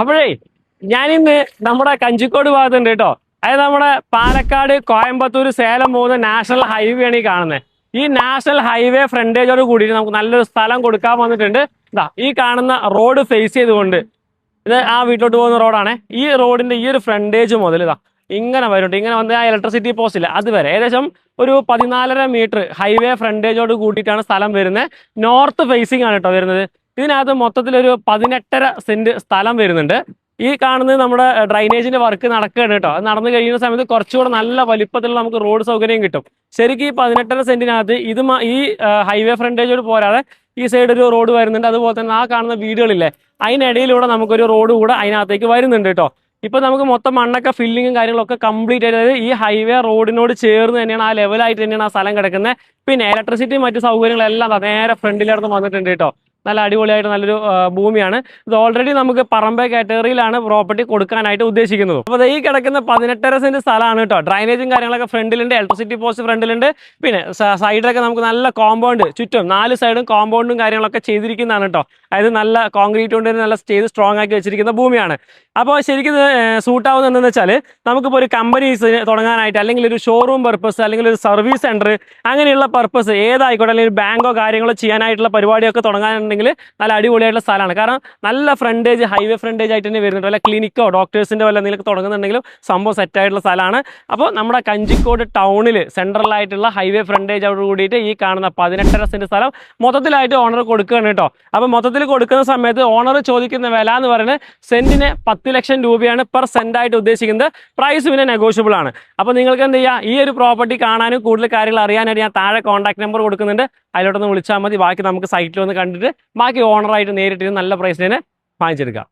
അപ്പോഴേ ഞാനിന്ന് നമ്മുടെ കഞ്ചിക്കോട് ഭാഗത്തുണ്ട് കേട്ടോ. അതായത് നമ്മുടെ പാലക്കാട് കോയമ്പത്തൂർ സേലം പോകുന്ന നാഷണൽ ഹൈവേ ആണ് ഈ കാണുന്നത്. ഈ നാഷണൽ ഹൈവേ ഫ്രണ്ടേജോട് കൂടിയിട്ട് നമുക്ക് നല്ലൊരു സ്ഥലം കൊടുക്കാൻ വന്നിട്ടുണ്ട്. ഇതാ ഈ കാണുന്ന റോഡ് ഫേസ് ചെയ്തുകൊണ്ട് ഇത് ആ വീട്ടിലോട്ട് പോകുന്ന റോഡാണ്. ഈ റോഡിന്റെ ഈ ഒരു ഫ്രണ്ടേജ് മുതൽ ഇതാ ഇങ്ങനെ വരുന്നുണ്ട്. ഇങ്ങനെ വന്ന് ആ ഇലക്ട്രിസിറ്റി പോസ്റ്റ് ഇല്ല അതുവരെ ഏകദേശം ഒരു 14.5 മീറ്റർ ഹൈവേ ഫ്രണ്ടേജോട് കൂട്ടിയിട്ടാണ് സ്ഥലം വരുന്നത്. നോർത്ത് ഫേസിംഗ് ആണ് കേട്ടോ വരുന്നത്. ഇതിനകത്ത് മൊത്തത്തിലൊരു 18.5 സെന്റ് സ്ഥലം വരുന്നുണ്ട്. ഈ കാണുന്നത് നമ്മുടെ ഡ്രൈനേജിന്റെ വർക്ക് നടക്കുകയാണ് കേട്ടോ. അത് നടന്നു കഴിയുന്ന സമയത്ത് കുറച്ചുകൂടെ നല്ല വലിപ്പത്തിലുള്ള നമുക്ക് റോഡ് സൗകര്യം കിട്ടും. ശരിക്കും ഈ 18.5 സെന്റിനകത്ത് ഇത് ഈ ഹൈവേ ഫ്രണ്ടേജോട് പോരാതെ ഈ സൈഡ് ഒരു റോഡ് വരുന്നുണ്ട്. അതുപോലെ തന്നെ ആ കാണുന്ന വീടുകളില്ലേ അതിനിടയിലൂടെ നമുക്കൊരു റോഡ് കൂടെ അതിനകത്തേക്ക് വരുന്നുണ്ട് കേട്ടോ. ഇപ്പൊ നമുക്ക് മൊത്തം മണ്ണൊക്കെ ഫില്ലിങ്ങും കാര്യങ്ങളൊക്കെ കംപ്ലീറ്റ് ആയിട്ട് ഈ ഹൈവേ റോഡിനോട് ചേർന്ന് തന്നെയാണ് ആ ലെവലായിട്ട് തന്നെയാണ് ആ സ്ഥലം കിടക്കുന്നത്. പിന്നെ ഇലക്ട്രിസിറ്റി മറ്റു സൗകര്യങ്ങളെല്ലാം നേരെ ഫ്രണ്ടിലായിരുന്നു വന്നിട്ടുണ്ട് കേട്ടോ. നല്ല അടിപൊളിയായിട്ട് നല്ലൊരു ഭൂമിയാണ് ഇത്. ഓൾറെഡി നമുക്ക് പറമ്പ കാറ്റഗറിയിലാണ് പ്രോപ്പർട്ടി കൊടുക്കാനായിട്ട് ഉദ്ദേശിക്കുന്നത്. അപ്പോൾ ഈ കിടക്കുന്ന 18.5 സെന്റ് സ്ഥലമാണ് കേട്ടോ. ഡ്രൈനേജും കാര്യങ്ങളൊക്കെ ഫ്രണ്ടിലുണ്ട്, ഇലക്ട്രിസിറ്റി പോസ്റ്റ് ഫ്രണ്ടിലുണ്ട്. പിന്നെ സൈഡിലൊക്കെ നമുക്ക് നല്ല കോമ്പൗണ്ട് ചുറ്റും 4 സൈഡും കോമ്പൗണ്ടും കാര്യങ്ങളൊക്കെ ചെയ്തിരിക്കുന്നതാണ് കേട്ടോ. അതായത് നല്ല കോൺക്രീറ്റ് കൊണ്ട് നല്ല ചെയ്ത് സ്ട്രോങ് ആക്കി വെച്ചിരിക്കുന്ന ഭൂമിയാണ്. അപ്പോൾ ശരിക്കും സൂട്ടാവുന്നത് എന്താണെന്ന് വെച്ചാൽ നമുക്കിപ്പോൾ ഒരു കമ്പനീസ് തുടങ്ങാനായിട്ട് അല്ലെങ്കിൽ ഒരു ഷോറൂം പർപ്പസ് അല്ലെങ്കിൽ ഒരു സർവീസ് സെൻറ്റർ അങ്ങനെയുള്ള പർപ്പസ് ഏതായിക്കോട്ടെ, അല്ലെങ്കിൽ ബാങ്കോ കാര്യങ്ങളോ ചെയ്യാനായിട്ടുള്ള പരിപാടിയൊക്കെ തുടങ്ങാനുണ്ടെങ്കിൽ നല്ല അടിപൊളിയായിട്ടുള്ള സ്ഥലമാണ്. കാരണം നല്ല ഫ്രണ്ടേജ് ഹൈവേ ഫ്രണ്ടേജ് ആയിട്ട് തന്നെ വരുന്നുണ്ട്. വല്ല ക്ലിനിക്കോ ഡോക്ടേഴ്സിൻ്റെ വല്ല എന്തെങ്കിലും തുടങ്ങുന്നുണ്ടെങ്കിലും സംഭവം സെറ്റായിട്ടുള്ള സ്ഥലമാണ്. അപ്പോൾ നമ്മുടെ കഞ്ചിക്കോട് ടൗണിൽ സെൻട്രലായിട്ടുള്ള ഹൈവേ ഫ്രണ്ടേജോട് കൂടിയിട്ട് ഈ കാണുന്ന 18.5 സെന്റ് സ്ഥലം മൊത്തത്തിലായിട്ട് ഓണർ കൊടുക്കുകയാണ് കേട്ടോ. അപ്പോൾ മൊത്തത്തിൽ കൊടുക്കുന്ന സമയത്ത് ഓണർ ചോദിക്കുന്ന വില എന്ന് പറയുന്നത് സെന്റിന് 10 ലക്ഷം രൂപയാണ് പെർ സെന്റായിട്ട് ഉദ്ദേശിക്കുന്നത്. പ്രൈസ് പിന്നെ നെഗോഷ്യബിൾ ആണ്. അപ്പോൾ നിങ്ങൾക്ക് എന്ത് ചെയ്യുക, ഈ ഒരു പ്രോപ്പർട്ടി കാണാനും കൂടുതൽ കാര്യങ്ങൾ അറിയാനായിട്ട് ഞാൻ താഴെ കോൺടാക്ട് നമ്പർ കൊടുക്കുന്നുണ്ട്. അതിലോട്ടൊന്ന് വിളിച്ചാൽ മതി. ബാക്കി നമുക്ക് സൈറ്റിൽ വന്ന് കണ്ടിട്ട് ബാക്കി ഓണറായിട്ട് നേരിട്ട് നല്ല പ്രൈസിന് വാങ്ങിച്ചെടുക്കാം.